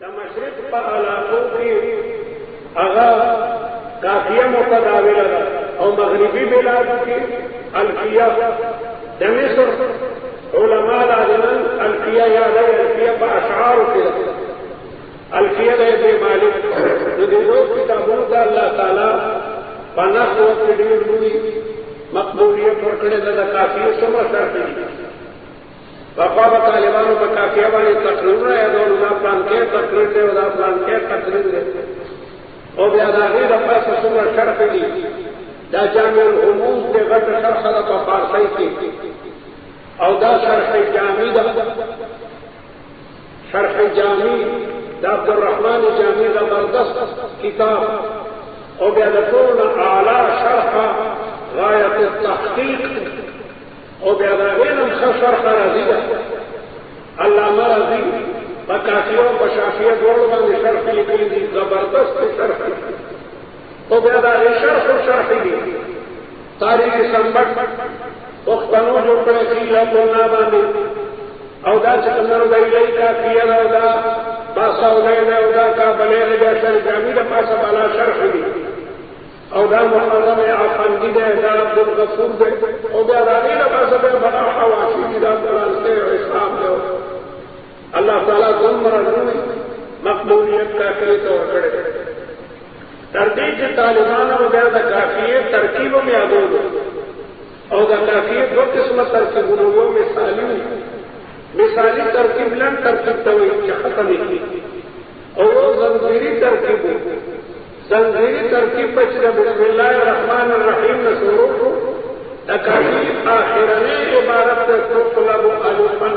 مشرق پر علاقوں کی اغا کافیہ متداول اور مغربی بلاد کی الفیہ مصر علماء راجنن الفیہ یاد ہے الفیہ باشعار کی الفیہ ابن مالک دو کتابوں کا اللہ تعالی پناہ وقت ڈیر ہوئی مقبولیت پکڑے زیادہ کافی سمجھ کرتے ہیں بقا طالبانوں پر کافیہ والی تقریر ہے ادا پلان کے تقریر دے ادا پلان کے تقریر دے اور بیاداری رفا سے سمجھ شرح دی دا جامع العموم کے غٹ شرح دا پارسی کی اور دا شرح جامی دا شرح جامی دا عبد الرحمن جامی زبردست کتاب اور بیادتون اعلی شرح غایت التحقیق اور بیادارین شرح رضی علامہ رضی بکاسیوں بشافیہ دوڑوں میں شرح لکھی دی زبردست شرح اور بیاداری شرح دی تاریخ سنبٹ وقتنو جو پڑے سیلہ بولنا باندھی اودا چکندر دائی کافیہ اودا باسا اودا کا بلے رجا شر جامی دا پاسا بالا شرح دی اودا محرم آفاندی دے دا عبدالغفور دے او بیاداری دا پاسا بے بنا حواشی دی دا قرآن سے اسلام دے اللہ تعالیٰ ذمر رضوی مقبولیت کا کئی طور کرے ترتیب سے طالبان و بیادہ کافیے ترکیبوں میں آدھول اور دا کافیے دو قسم ترکیبوں میں مثالی ترکیب لن ترکیب توئی ختم کی اور وہ زنجیری ترکیب پچھلے بسم اللہ الرحمن الرحیم نسوروں کو تکافی آخرنے عبارت سے طلب علوفن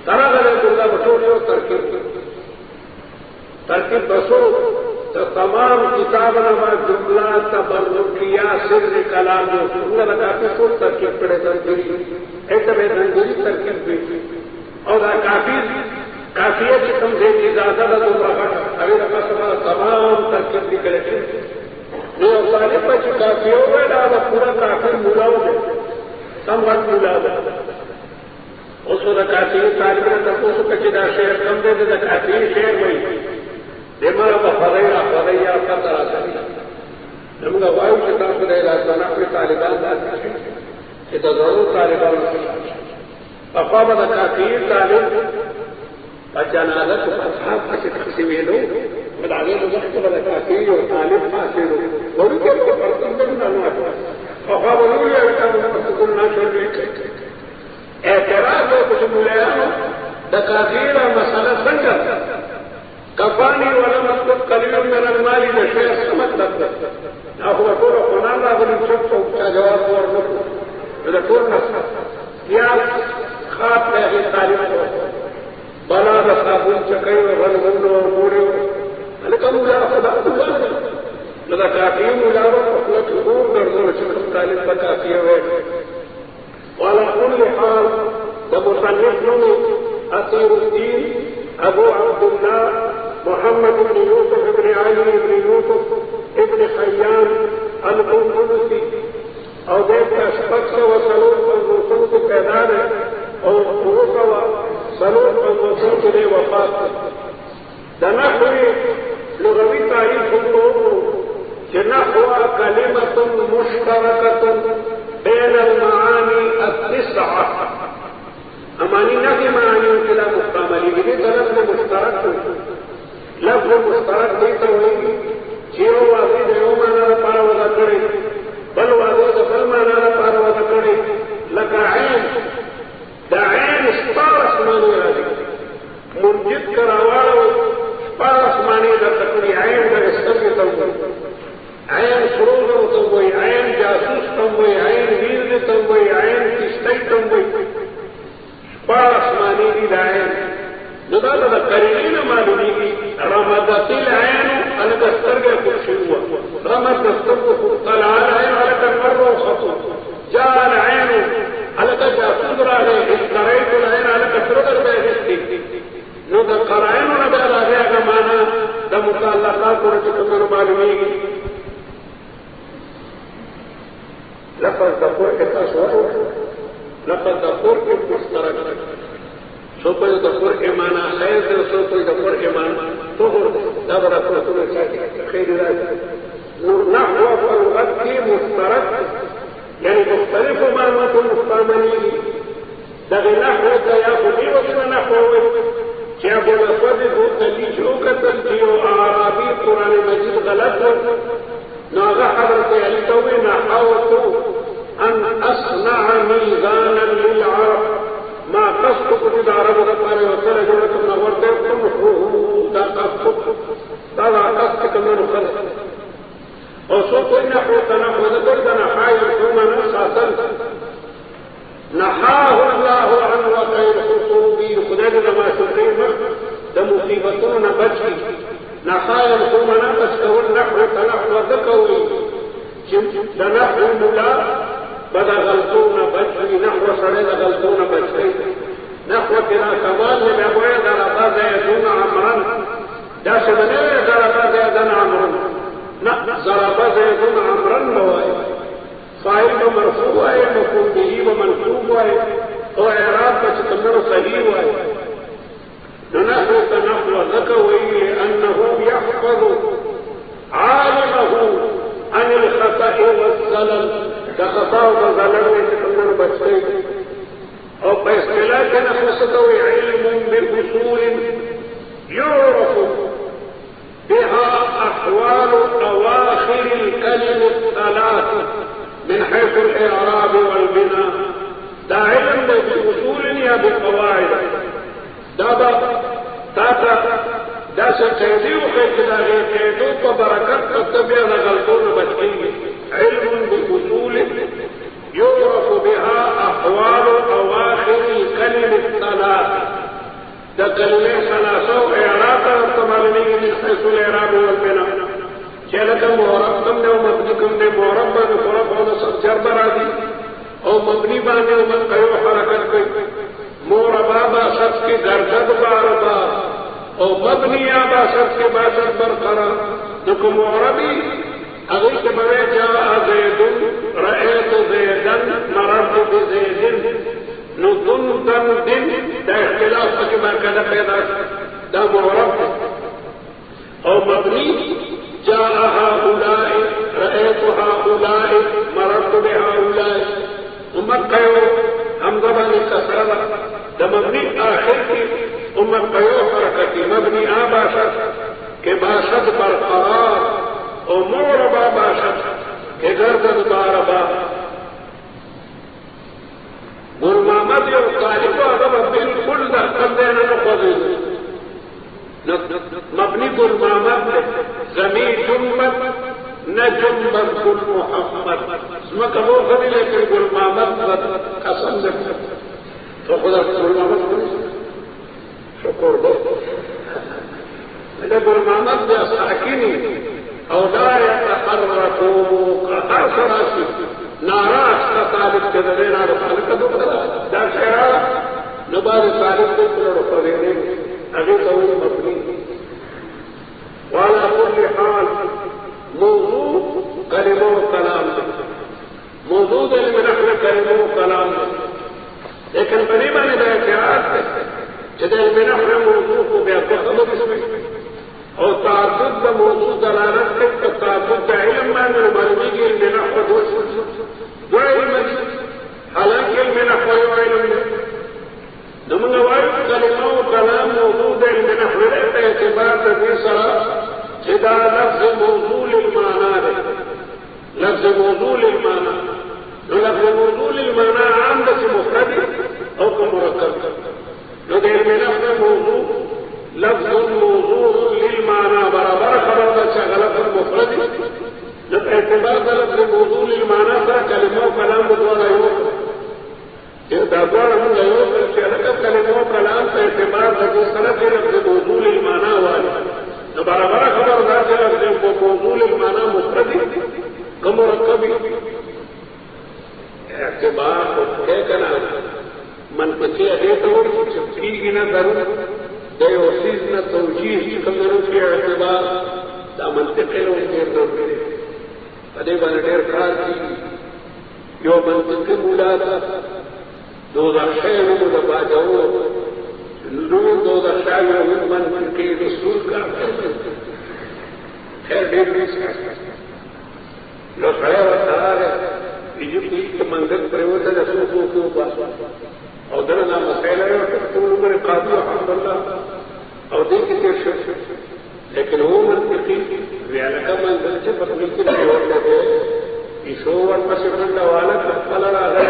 طرح غلط اللہ بطوریو ترکیب بسو تو تمام کتاب نما جملہ تبرکیہ سر کلام جو سنگا کافی سور ترکیب پڑے زنجیری ایتبے زنجیری ترکیب بھی اور کافیت سے کم سے اجازت ہے تو ابھی رکھا سب تمام ترکیب نکلے جو سارے پچ کافی ہو گئے نا پورا کافی ملاؤ ہے کم وقت ملاؤ ہے اس کو کافی طالب نے تک اس کو چیزا شہر کم دے دے کافی شہر وہی دیمارا بفریا کا طرح سے ہم نے وایو کتاب کو دے رہا تھا اپنے طالبان داتی کہ تو ضرور طالبان افابت کافی طالب جنازہ کو اصحاب کسی تقسیم دو مدعوی وقت بدا کافی اور طالب حاصل ہو وہ بھی کیا پرسن میں نہ افاب ضروری ہے کہ ہم نہ چھوڑ دیں اعتراض ہو کچھ ملیاں دکاتیر مسئلہ سنگت کفانی والا مطلب قلیل من المالی نشیر سمجھ لگتا آپ کو کورا قنان راغلی چھوٹ تو کیا جواب اور نکو مدر کور نسا کیا خواب پیغی تعلیم کو بلا دا صابون چکے و غن غنو و موڑے و لکا مولا خدا اللہ لذا کافی مولا و اخلت حقوق دردو چکم تعلیم با کافی ہوئے والا کل حال دا مصنف نمی اطیر الدین ابو عبداللہ محمد بن یوسف ابن علی ابن یوسف ابن خیان القنطلسی اور دیکھ کا شپک سے و سلور پر دوسروں کو پیدار ہے اور دوسروں سلور پر دوسروں کے لئے وفات ہے دنا ہوئی لغوی تاریخ کو جنا ہوا کلمت مشترکت بین المعانی التسعہ امانی نہ کی معانی کے لئے مستعملی بھی طرف میں مشترک ہو لفظ مشترک دیتا ہوئی چیو واضح دیو مانا پارا وضا کرے بل واضح بل مانا پارا وضا کرے لکا عین دا عین سپار اسمانی راضی منجد کراوارو سپار اسمانی دا تکری عین دا استمی تنگوئی عین سروز تنگوئی عین جاسوس تنگوئی عین ویرد تنگوئی عین کشتی تنگوئی سپار اسمانی دی دا عین ندار دا قریبین معلومی کی رمضت العین علکا سترگا کچھ ہوا رمض دسترگو طلع العین علکا مرو خطو جا العین علکا جاسود را گئے اشتریت العین علکا سرگر بے حستی نو دا قرائن نبیل آگیا کا مانا دا متعلقات کو رجکم من معلومی کی لفظ دفور کے تصور لفظ دفور کے مشترک سو کوئی د قرآن خیر دی سو کوئی د قرآن طهر دی دا به د قرآن ساتي خیر راځي نحو په لغت کې مشترک یعنی مختلفو معناتو مستعملېږي دغه نحو ته یا خو دې وجه نحو وایي چې ابوالاسود بوتلي چې وکتل چې یو اعرابي قرآن مجید غلط و نو هغه حضرت علي ته ووایي نحوت ان اصنع میزانا للعرب ما قصد کړو د عربو دپاره یو سره جوړه کړم نو ورته کوم دا قصد دا قصد کوم نو خلک او څوک وایي نحو ته نحو د ګرد نحای کومه ساتل نحاه الله عن وقع الخصوب خدای دې ما شکرې مخ د مصیبتونو نه بچ کړي نحای کومه نه بچ کول نحو ته نحو د کوي چې د نحو مولا بد غلطونه بچ کړي نحو سره د غلطونه بچ کړي نحو کې را کمال نه وایي دا راځي دون عمران دا څه نه دا راځي دون عمران نه ضرب زيد عمرا وایي فاعل مرفوع ہے مفعول به ومنصوب ہے او اعراب کا تمر صحیح ہے نحو تنحو ذکوی انه يحفظ عالمه عن الخطا والزلل كخطا وزلل تمر بچے او په اصطلاح کې نحو ستوي علم باصول يعرف بها احوال اواخر الكلم الثلاث من حيث الإعراب والبناء دا علم دا بأصول یا بقواعد دا دا سقیدی وخیط دا غیر قیدو پا برکت تبیا دا غلطون بچکی علم بأصول يعرف بها أحوال أواخر الكلم الثلاث دا کلمه ثلاثه و إعراب تمالنی من حيث الإعراب والبناء چلکه معرب کم دی او مبنی کم دی معرب باندې خراب او نصب چر برادي او مبنی باندې او منقیو حرکت کوي معربا با شخص کی درجت باربا او مبنی با شخص کی باشد برقرار نکو معربی اگر کے بڑے جاء زید رأیت زیدن مررت بزیدن نو دن دن دا اختلاف کی مرکز پیدا دا معرب او مبنی جاء هؤلاء رأيت هؤلاء مررت بهؤلاء امقيو حمزه باندې کسره د مبني آخر کې امقيو حرکت مبني باشد کے باشد برقرار او معربا باشد کے گردن باربا ګل محمد یو طالب هغه بالکل د خپل نه نه خوځي مبنی گل محمد زمین جنبت نہ جنبت گل محمد اسمک وہ خبی لیکن گل محمد قسم دے تو خدا گل محمد شکر دو گل محمد دے ساکنی او لا يتحركو قطع سراسي ناراض کا طالب کے درمیان طالب کا دکھ دا شعر نبار طالب کو پڑھ پڑھنے ابھی تو مبنی وعلى كل حال موضوع كلمه وكلام موضوع علم نحو كلمه وكلام لیکن بنی باندې دا اعتراض دی چې د علم نحو موضوع کو بیا په خبرې او تعدد د موضوع دلالت کوي په تعدد د علم باندې معلومیږي علم نحو دو علم دي حالانکه علم نحو یو علم دی نمونږ وایو کلمه او کلام موضوع د علم نحو ته اعتبار د دې سره چې دا لفظ موضوع للمعنى دی لفظ موضوع للمعنى نو لفظ موضوع للمعنى عام د مفرد او که مرکب نو د علم نحو موضوع لفظ موضوع للمعنى برابر خبر ده چې غلط مفرد نو په اعتبار د لفظ موضوع للمعنى سره کلمه او کلام دواړه یو دا دواړه موږ یو بل چې هغه کلمه او کلام په اعتبار د دې سره چې لفظ موضوع للمعنى وایي نو برابر خبر ده چې لفظ موضوع للمعنى مفرد کوم مرکب اعتبار کې کنا منطقي هغه ته ورته چې کیږي نه ضرور د یو څیز نه توجیه کوم کې اعتبار دا منطقي له ډېر ضروري په دې باندې ډېر کار کوي یو منطقي مولا دو ذخیروں کو باجو نور دو دشاوی و من کی رسول کا خیر ډېر نو سړی ورته راغی ایجپټ کې منځ پرېوته د څوکو کې وباسه او دغه دا مسایله یې ورته ټول عمر قاضي الحمدلله او دې کې تېر شو لیکن وہ منطقي وی هلکه منزل چې په خپل کې پرېوتی دی ایشو ورپسې منډه واله خپله راغلی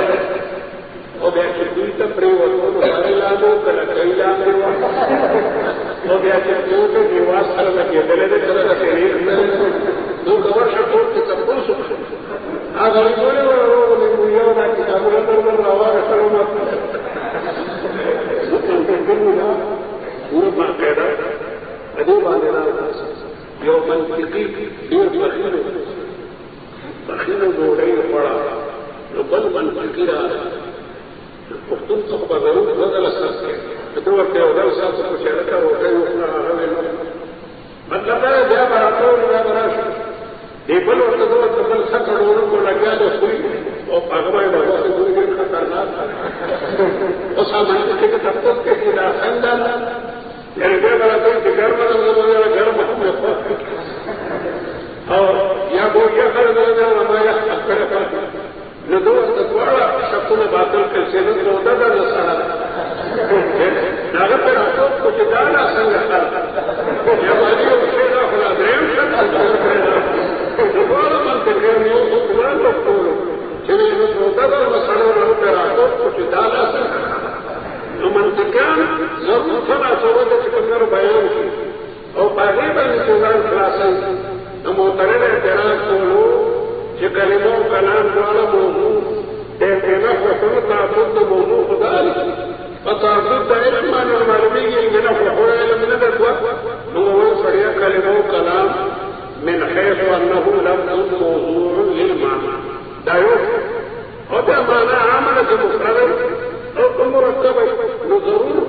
او بیا چې دوی ته پرېوتو نو سړی لاندې و کله کوي لاندې و او بیا چې دوی ته دیواز سره لګېدلی دی کله د تېرېږ نو که ورشه ټول کې تپوس وکړو هغه ټولې ورغلې یو دا کتابونه در راواخېستلو پوره باقاعده په دې باندې راغلی یو منطقي ډېر بخیلو ډوډۍ خوړه نو بل منطقي راغلی پښتون څخه به ضرور بدله ساس کړي ته ورته یو ډول ساسو په چې هلکه روټۍ وخوړه هغه ویل مطلب دا دی بیا به راته بیا به راشي دی بل ورته زه ورته بل څه کړو کو لګیا دی خوري او هغه باندې دغسې ګورې ډېر خطرناک اوس هغه منطقي کې تپوس کوي چې دا څنګه یعنې بیا به راته وایي چې ګرمه ده زه ګرمه مې خوښ او یا به یخه ده ما یخ کړی نو ده ورته دواړه شکونه باطل کړل چې نن روده ده نو سړه ده هغه ته راټوپ کړو چې دا لا څنګه خلک یوازې یو شی دا خو لا درېیم شک دواړه منطقیان یو خو قرآن وښکولو چې نن روده ده نو سړه ده هغه ته راټوپ کړو چې دا لا څنګه نو منطقیان ضرور څه ناڅه ده چې کوم بیان شي او په هغې باندې چې ځان خلاصوي نو محترم اعتراض کولو چې کلمه او کلام دواړه موضوع د نفع خو تعبد د موضوع خدا دی په تعبد د علم باندې معلومېږي چې نفع خو علم نه ده دوه نو وویل سړیا کلمه او کلام من حیث انه لفظ موضوع للمعنى دا یو او دا معنی عامه چې مفرد او مرکبه نو ضرور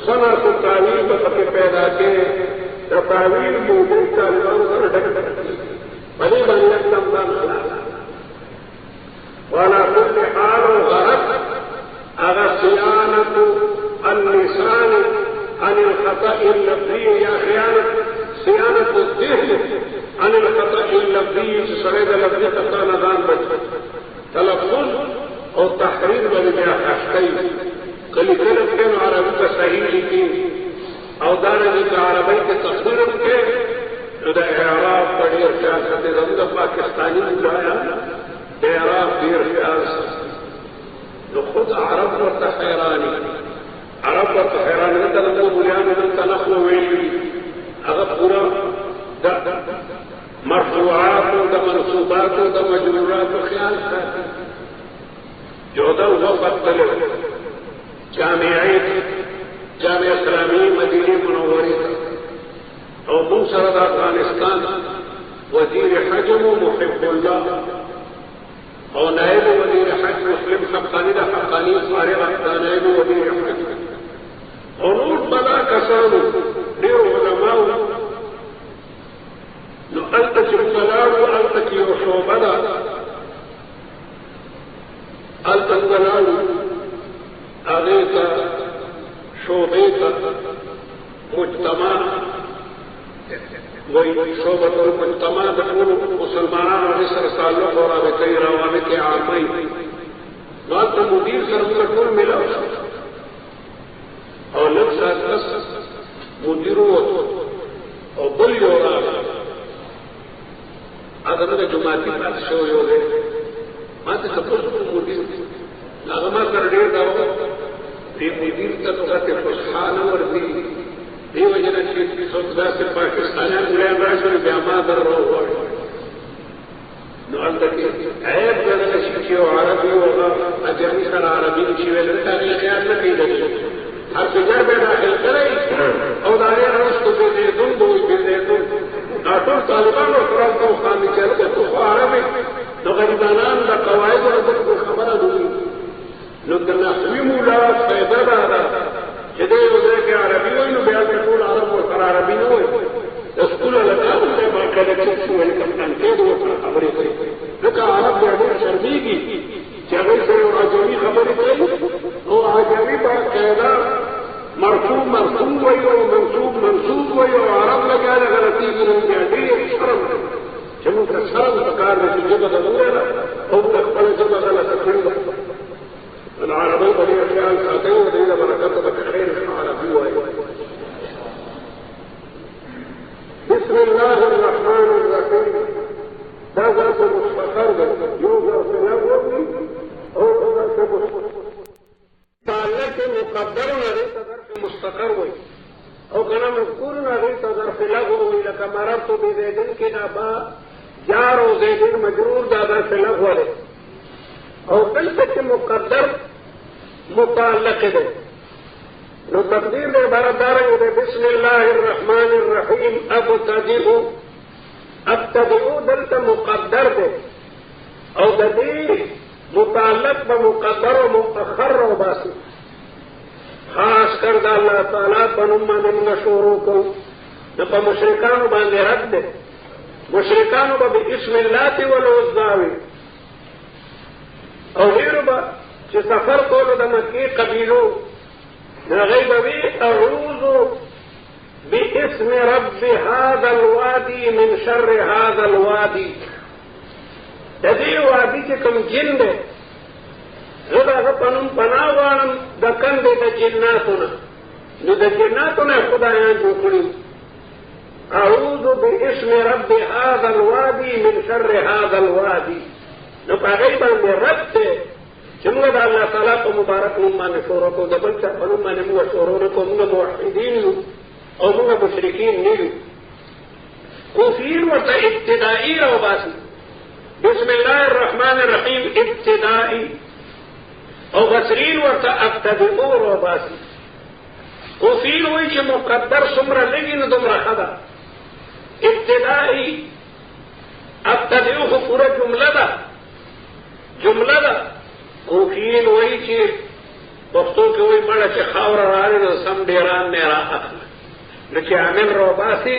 صنعت التعویل به پکې پیدا کې د تعویل موضوع طالبانو سره ډک بلې باندې اقدام ځان وعلى كل حال غرض هذا صيانة اللسان عن الخطأ اللفظي يا خيانة صيانة الذهن عن الخطأ اللفظي سريد لفظي خطأ نظام بچ تلفظ او تحرير بلجا خشتين قل كلم كانوا عربي صحيح لكين او دارنگی که عربی کے تصویر کے دا اعراب کا ډیر خیال ساتي زموږ پاکستانی ملایا د اعراب ډیر خیال ساتي نو خود عرب ورته حیرانی عرب ورته حیرانی نه دغه مليانو دلته نحو ویلي هغه پورا د مرفوعات او د منصوبات او د مجرورات خیال ساتي یو دا وقت تلو جامع اسلامی مدینه منوره او من سره د افغانستان وزیر حج و محب الله او نائب وزیر حج مسلم حقانی دا حقانی فارغ دا نائب وزیر حج او نور بلا کسانو ډېر علماو نو الته چې ولاړو الته کې یو شعبه ده الته ولاړو هغې ته شعبې ته مجتمع وہی شعبۃ المجتمع د ټولو مسلمانانو سره تعلق او رابطې روابط عامه نو هلته مدیر سره موږ ټول ملاو شو او لږ ساعت بس مدیر ووتو او بل یو راغی هغه زموږ جوماتي پاتې شوی یو دی ما ته تپوس وکړو مدیر هغه ما سره ډېر دا وکړو دې مدیر ته نو هغه خوشحاله ورځي دیو جنا چې څوک داسې پاکستانیان مليان راشي بیا ما در راوړي نو هلته کې عیب ګڼلی شي چې یو عربي او اجمي سره عربي چې ویل د هغې خیال نه کوي هر فکر به داخل کړی او د هغې وروستو بېزېدون به وي بېزېدون دا ټول طالبان ورته رالته وخاندي چې هلکه ته خو عربي نو غریبانان د قواعدو نه بالکل خبره نه نو د نحوي مولا فایده دا ده چې دی یو ځای کې عربي وایي نو بیا کې ټول عرب ورسره عربي نه وایي د سکول هلکان دی ما کله چې وایي کپتان کې د ورسره خبرې کوي ځکه عرب بیا ډېر شرمېږي چې هغوی سره یو عجمي خبرې کوي نو عجمي باقاعده مرفوع مرفوع وي او منصوب منصوب وي او عرب لگا غلطی ګرځي دې شرم چې موږ شرم پکار دې چې په دغه او د خپل ځبه غلطه کړو العربي بلي خیال ساتي دې برکت په خیر عربي وي بسم الله الرحمن الرحيم دا ذات مستقر ده يوجد في الأول او ذات تعلق مقدر نغير ظرف مستقر وي او كنا مذكور نغير ظرف لغو وي لك مررت بزيدن كنا با جار و زيدن مجرور دا ظرف لغو ده او قلت مقدر متعلق ده نو تقدیر دے بردارنگ دے بسم اللہ الرحمن الرحیم ابتدئو دلتا مقدر دے او ددی متعلق بمقدر و مؤخر و باسی خاص کر دا اللہ تعالیٰ بنما نمگا شورو کو نپا مشرکانو باندے رد دے مشرکانو با بسم اللہ تی والعزاوی او غیرو با چی سفر کولو دا مکی قبیلو غيب بي أعوذ باسم رب هذا الوادي من شر هذا الوادي تدي وادي كم جن ده غدا غپنم پناوانم دکن دے دا جناتنا نو دا جناتنا خدایان جو کړی أعوذ باسم رب هذا الوادي من شر هذا الوادي نو پاگئی باندې رب ته چمگا دا اللہ تعالیٰ کو مبارک نمانے شورو کو دبل چا پنمانے مو شورو کو منگا موحدین یو او منگا مشرکین نیو کوفیر ورطا ابتدائی رو باسی بسم اللہ الرحمن الرحیم ابتدائی او بصرین ورطا ابتدئو رو باسی کوفیر ہوئی چھ مقدر سمرہ لگی ندمرہ خدا ابتدائی ابتدئو کو پورا جملہ دا کوفین وہی چی پختو کے وہی مڑا چی خاور راری نو سم دیران نیرا اخلا نو چی عمل رو باسی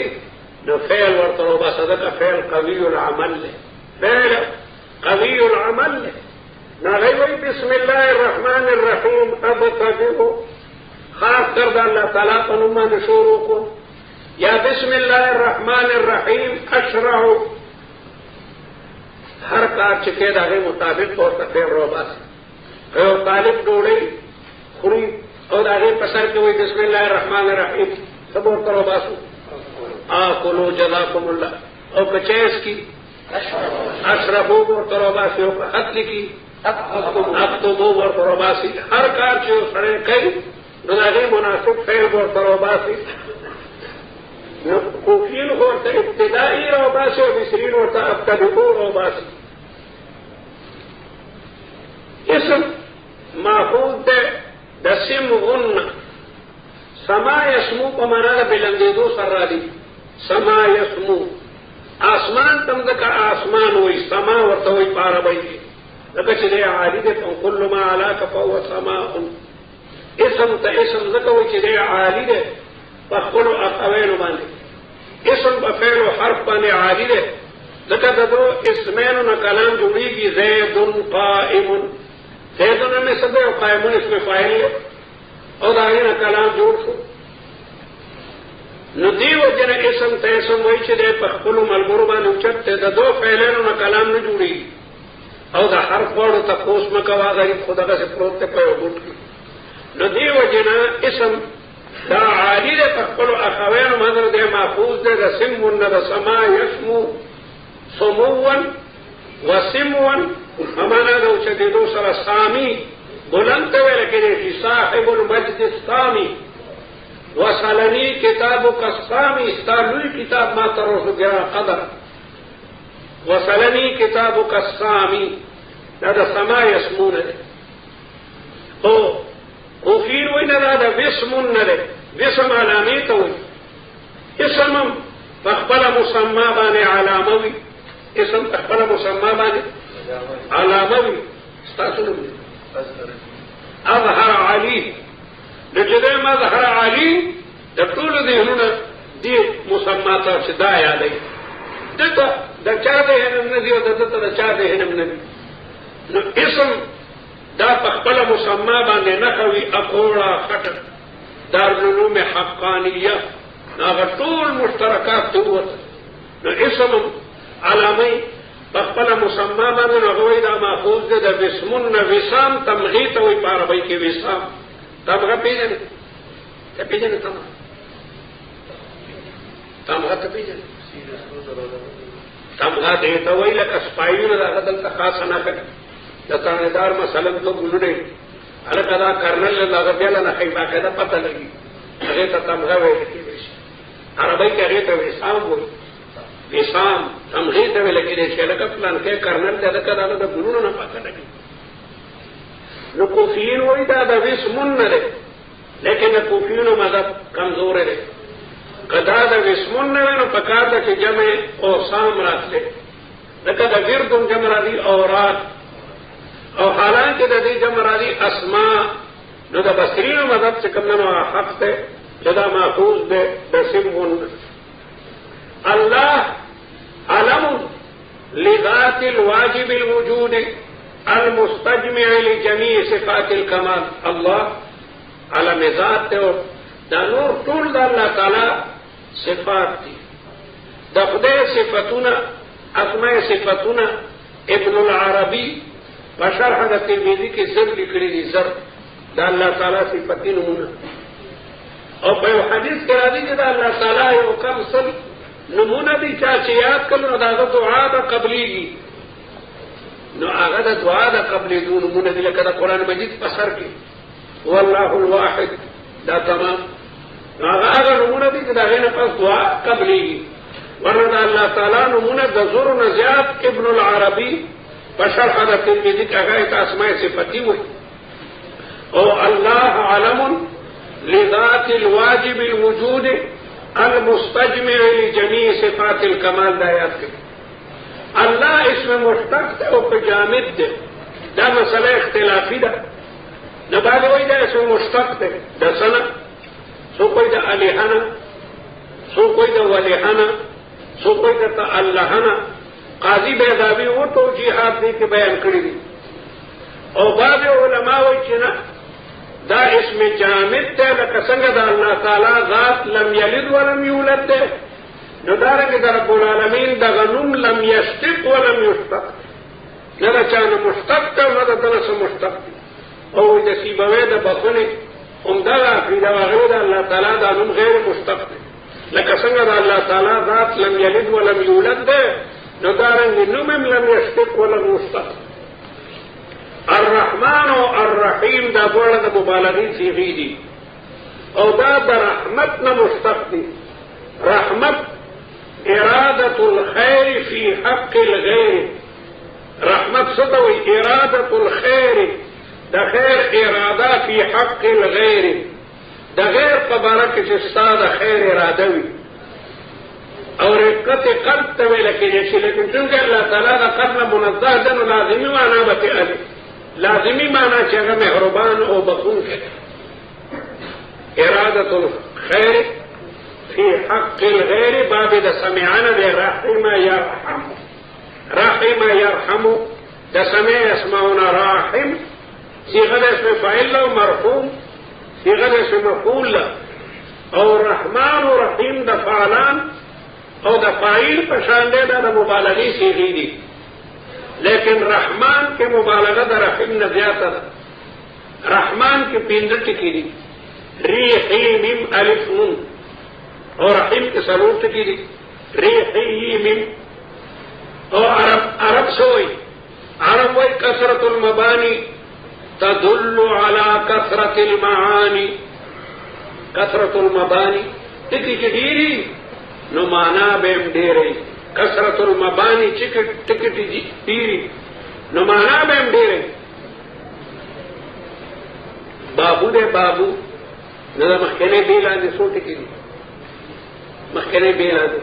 نو فیل ورط رو باسی دکا فیل قوی العمل لے فیل قوی العمل لے نو غی وہی بسم اللہ الرحمن الرحیم ابتدئو خاص کردہ اللہ تعالیٰ پنمان شروع کو یا بسم اللہ الرحمن الرحیم اشرعو ہر کار چکے دا غی مطابق اور تفیر رو باسی اور طالب ڈوڑی خوری اور آگے پسر کے ہوئی بسم اللہ الرحمن الرحیم سب اور کرو باسو آکلو جزاکم اللہ اور کچیس کی اشرفو اور کرو باسی اور خط لکی اکتبو اور کرو باسی ہر کار چیو سڑے کئی آگے مناسب فیل اور کرو باسی کوفین ہوتا ابتدائی رو باسی اور بسرین ہوتا ابتدئو رو باسی اسم محفوظ دے دسم غن سما یسمو پا مانا دا بلندیدو سر را دی سما یسمو آسمان تم دکا آسمان ہوئی سما ورطوئی پارا بئی لکا چلے عالی دے تم کل ما علاکا فہو سما اسم تا اسم دکا ہوئی چلے عالی دے پخلو اقوین باندے اسم پا فعل و حرف باندے عالی دے لکا دا دو اسمین نا کلام جوڑی گی زیدن قائمن زیدن میں سبے اور قائمون اس میں فائل ہے اور داغینا کلام جوڑ شو ندی وجہ اسم تیسم وہی چھ پخپلو ملبوربان اوچت تے دا دو فعلینو نا کلام نہ جوڑی اور دا حرف پوڑو تا کوس مکوا غریب خدا کا سے پروت تے پیو بوٹ کی ندی وجہ اسم دا عالی دے پخپلو اخوین مدر دے محفوظ دے دا سمون دا سما یسمو سمون وسمون ہمانا دا اچھتے دو سر سامی بلند ہوئے لکنے کی صاحب المجد السامی وصلنی کتابو کا سامی استالوی کتاب ما تروسو گرا قدر وصلنی کتابو کا سامی دا سما یسمون دے تو کوفیر ہوئی نا دا وسمون نا دے وسم علامیت ہوئی اسمم فاقبل مسمى بانے علاموی اسم تقبل مسمى بانے علاموی استاسلو اظهر علی لجدے ما ظهر علی دکتول ذہنونا دی مسماتا دا یادی دتا دا چار دہنم ندی و دتا دا چار دہنم ندی نو اسم دا تقبل مسمى بانے نخوی اکوڑا خطر دارالعلوم حقانیہ ناغ طول مشترکات توت نو اسم علامی بخپل مسمى باندې نغوی دا ماخوذ ده د وسمن وسام تمغیت وی پاربای کې وسام تمغه پیژنه ته پیژنه تمغه ته پیژنه تمغه ته ته وی لکه سپایونه دا دلته خاصه نه کړي د تانیدار مثلا تو ګلډې الکه دا کرنل دا غبیل نه خیبا کده پته لګي هغه ته تمغه وی کېږي عربی کې هغه ته وسام وی وسام تمغیت میں لگی رہی لگا پلان کے کرنل دے لگا دا دا گلونو نہ پاتا لگی نو کوفیین وہی دا دا وسمن نہ رہے لیکن کوفیینو مذہب کمزور رہے قدا دا وسمن نہ رہے نو پکار دا کہ جمع اوسام رات لے لگا دا وردن جمع را دی اورات او حالانکہ دا دی جمع را دی اسماء نو دا بصرین مذہب سے کم نو حق تے جدا محفوظ دے بسمن اللہ علم لذات الواجب الوجود المستجمع لجميع صفات الكمال اللہ علم ذات تے دا نور طول دا اللہ تعالی صفات تھی دا خدای صفتنا اسماء صفتنا ابن العربی بشرح دا ترمذی کی زر لکڑی دی زر دا اللہ تعالی صفتی نمونہ اور بے حدیث کرا دی دا اللہ تعالی یو کم سل نمونہ دی چاچے یاد کر لو دا دعا دا قبلی گی نو آغا دا دعا دا قبلی دو نمونہ دی لکہ دا قرآن مجید پسر کی واللہ الواحد دا تمام نو آغا نمونہ دی دا غیر پس دعا قبلی گی ورنہ دا اللہ تعالیٰ نمونہ دا زور نزیاد ابن العربی بشرح دا ترمذی کا غایت اسماء صفتی ہوئی او اللہ علم لذات الواجب الوجود المستجمع لجميع صفات الکمال دا یاد کریں اللہ اس میں مشتق ہے اور جامد ہے دا مسئلہ اختلافی دا نبال وہی دا اس میں مشتق ہے دا سنا سو کوئی دا الہنا سو کوئی دا ولہنا سو کوئی دا تالہنا قاضی بیدابی وہ توجیحات دے کے بیان کری دی اور بعض علماء وہی چنا دا اس میں جامد تے لکسنگ دا اللہ تعالی ذات لم یلد ولم یولد دے نو دارنگی دا رب العالمین دا غنم لم یشتق ولم یشتق ندا چانا مشتق تا ندا دنس مشتق او دا سیبوے دا بخونی دا آخری دا وغیر دا اللہ تعالی دا نم غیر مشتق دے لکسنگ دا اللہ تعالی ذات لم یلد ولم یولد دے نو دارنگی نمم لم یشتق ولم یشتق الرحمن و الرحیم دا دوڑا دا مبالغی سیغی دی او دا رحمت نا مشتق دی رحمت ارادت الخیر فی حق الغیر رحمت ستوی ارادت الخیر دا خیر ارادہ فی حق الغیر دا غیر قبارک جستا دا خیر ارادوی اور رقت قلب توی لکی جیسی لیکن چونکہ اللہ تعالیٰ دا قلب منزہ دن لازمی معنی بتی علی لازمی معنی چاہے محربان او بخون کے ارادت الخیر فی حق الغیر باب دا سمعانا دے رحم یرحم رحم یرحم دا سمع اسمعنا راحم صیغہ دا اسم فاعل لو مرحوم صیغہ دا اسم مفعول اور رحمان و رحیم دا فعلان او دا فاعل پشان دے دا مبالغی سیغی دی لیکن رحمان کے مبالغہ دا رحیم نہ زیادہ دا رحمان کے پیندر ٹکی دی ریحیم الف نون اور رحیم کے سلور ٹکی دی ریحیم اور عرب سوئی عرب وئی کثرت المبانی تدل على کثرت المعانی کثرت المبانی ٹکی چڈیری نو مانا بیم ڈیرئی کثرت المبانی ٹکٹ دیری نمانا بیم ڈیرے بابو دے بابو نہ مخکنے بیلا دے سو ٹکی دی مخکنے بیلا دے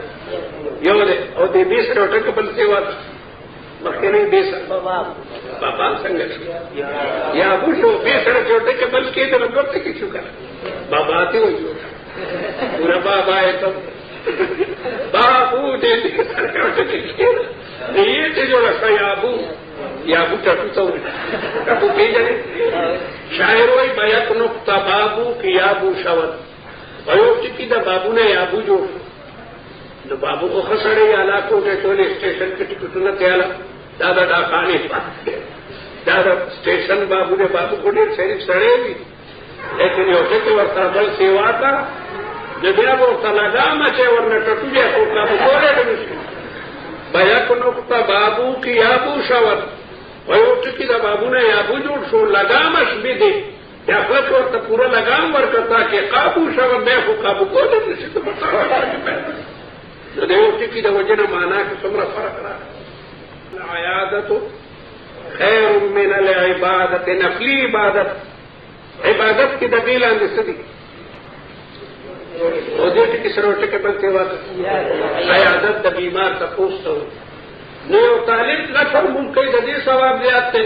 you they O they base rhotic بل سیوا مخکنے بیس بابا سنگت یا ابو شو بیس روٹک بل کے دے لگو ٹکی چکا بابا آتے ہوئی جو پورا بابا ہے تو بابو دے یہ جو رکھا یا ابو یا ابو ٹٹو تو ٹٹو پی جانے شاعر ہوئی بیک نقطہ بابو کی یابو شوت بھائی چکی دا بابو نے یابو جو نو بابو کو خسڑے علاقوں کے ٹولے اسٹیشن کے ٹکٹ نہ تیالا دادا ڈاکانے دادا اسٹیشن بابو نے بابو کو ڈیر شریف سڑے بھی لیکن یہ کہ ورطا بل سیوا تھا جب وہ لگا مچے ورنہ ٹٹو جائے تو بابو بولے بیک نقطہ بابو کی یابو شوت بھائی چکی دا بابو نے یابو جوڑ شو لگامش بھی دے یا خلق ورطا پورا لگام ورکتا کہ قابو شوت میں خو قابو کو دے نشی تو بتاوا دیو ٹکی دا وجہ نہ مانا کہ سمرا فرق رہا العیادت خیر من العبادت نفلی عبادت عبادت کی دلیل آندی سدی وہ دے ٹکی سروٹے کے بلتے وقت عیادت دا بیمار تا پوستا ہو نیو طالب لکھر ملکی دا دی ثواب دیاتے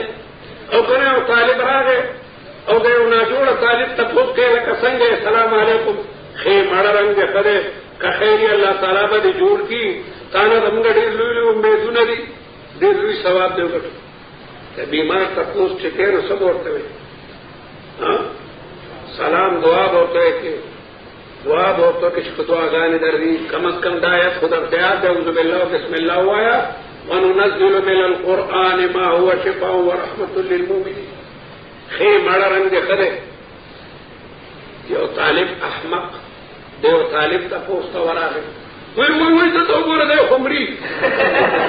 او کنے او طالب را گئے او دیو ناجوڑ طالب تا پوس کے لکا سنگے السلام علیکم خیر مڑا رنگ خدے کخیری اللہ تعالیٰ با دی جوڑ کی تانا دمگا دیر لولی امیدون دی دیر لوی ثواب دیو گٹو بیمار تپوس چکے نو سب ہوتے ہوئے سلام دعا بہتا ہے کہ دعا بہتا ہے کہ دعا گانے در دی کم از کم دایت خود ارتیاد دے اعوذ باللہ بسم اللہ ہوایا وننزل من القرآن ما هو شفاء ورحمت للمؤمنین خیر مڑا رنگ دے خدے یو طالب احمق دیو طالب تا پوستا ورا ہے وہی تو گورا دیو خمری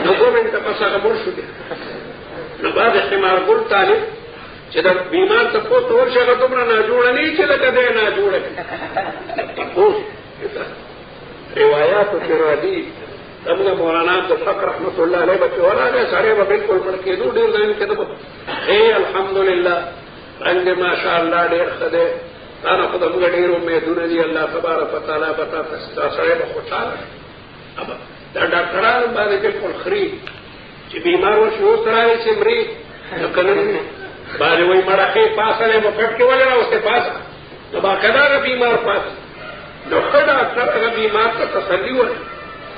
نو 2 منٹ پسا کا مر شو دے نو بعد احتمال گل طالب چدا بیمار تا پوستا ورشا کا تمرا نا جوڑا نہیں چلا کا دے نا جوڑا پوست روایات تیرا دی تمگا مولانا عبدالحق رحمت اللہ علیہ بچے ورا گئے سارے با بالکل پڑھ کے دو دیر دائم کے دو اے الحمدللہ رنگ ماشاءاللہ دیر خدے تانا خدا مگا ڈیروں میں دونوں دی اللہ تبارک و تعالیٰ بتا تستا سڑے با خوشحال ہے اب در ڈاکٹران بارے بالکل خرید چی بیمار وشی ہو سرائی سے مری نکنن بارے وہی مڑا خی پاسا لے با کٹ کے والے رہا اس کے پاسا نو با کدا گا بیمار پاسا نو خدا اکثر اگر بیمار کا تسلی ہوا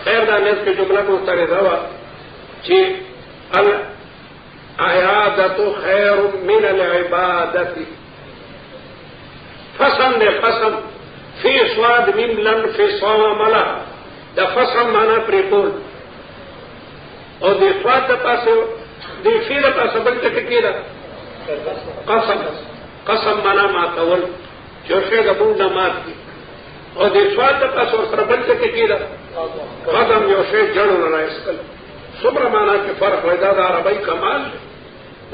خیر دانیز کے جملہ کو اتارے دوا چی العیادت خیر من العبادت فسم دے فسم فی سواد میم لن فی سوام ملا دا فسم مانا پریپول اور دی سواد دا پاس دی فی دا پاس بلتے ککی دا قسم قسم مانا ماتول جوشے دا بونڈا مات کی اور دی سواد دا پاس اور سر بلتے ککی دا قدم جوشے جڑو نرا اسکل سمر مانا کی فرق ویدہ دا عربی کمال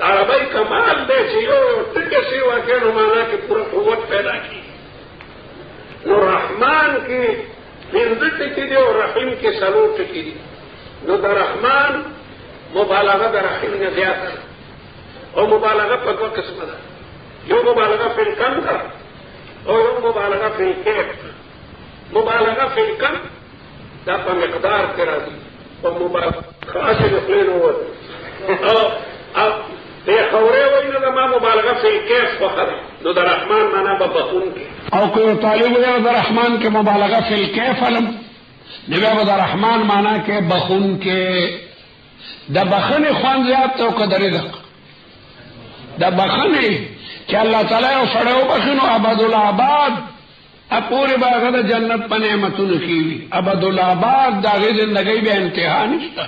عربی کمال دے چیو ٹکے سی واقع نمانا کی پورا قوت پیدا کی نو رحمان کی بندت کی دی اور رحیم کی سلوٹ کی دی نو دا رحمان مبالغہ دا رحیم نے دیا تھا اور مبالغہ پر دو قسم دا یو مبالغہ فی الکم کا اور یو مبالغہ فی الکیف مبالغہ فی الکم دا پا مقدار کرا دی اور مبالغہ خاص یقلین ہوا اب دے خورے وہی نو دا ما مبالغہ فی الکیف فخر نو دا رحمان مانا با بخون کے او کوئی طالب ہے دا رحمان کے مبالغہ فی الکیف علم نوے دا رحمان مانا کے بخون کے دا بخن خوان زیاد تو قدر دق دا بخن کہ اللہ تعالیٰ سڑے و بخن عبد العباد اب پورے باغ دا جنت پا نعمتون کیوی عبد العباد دا غی زندگی بے انتہا نشتا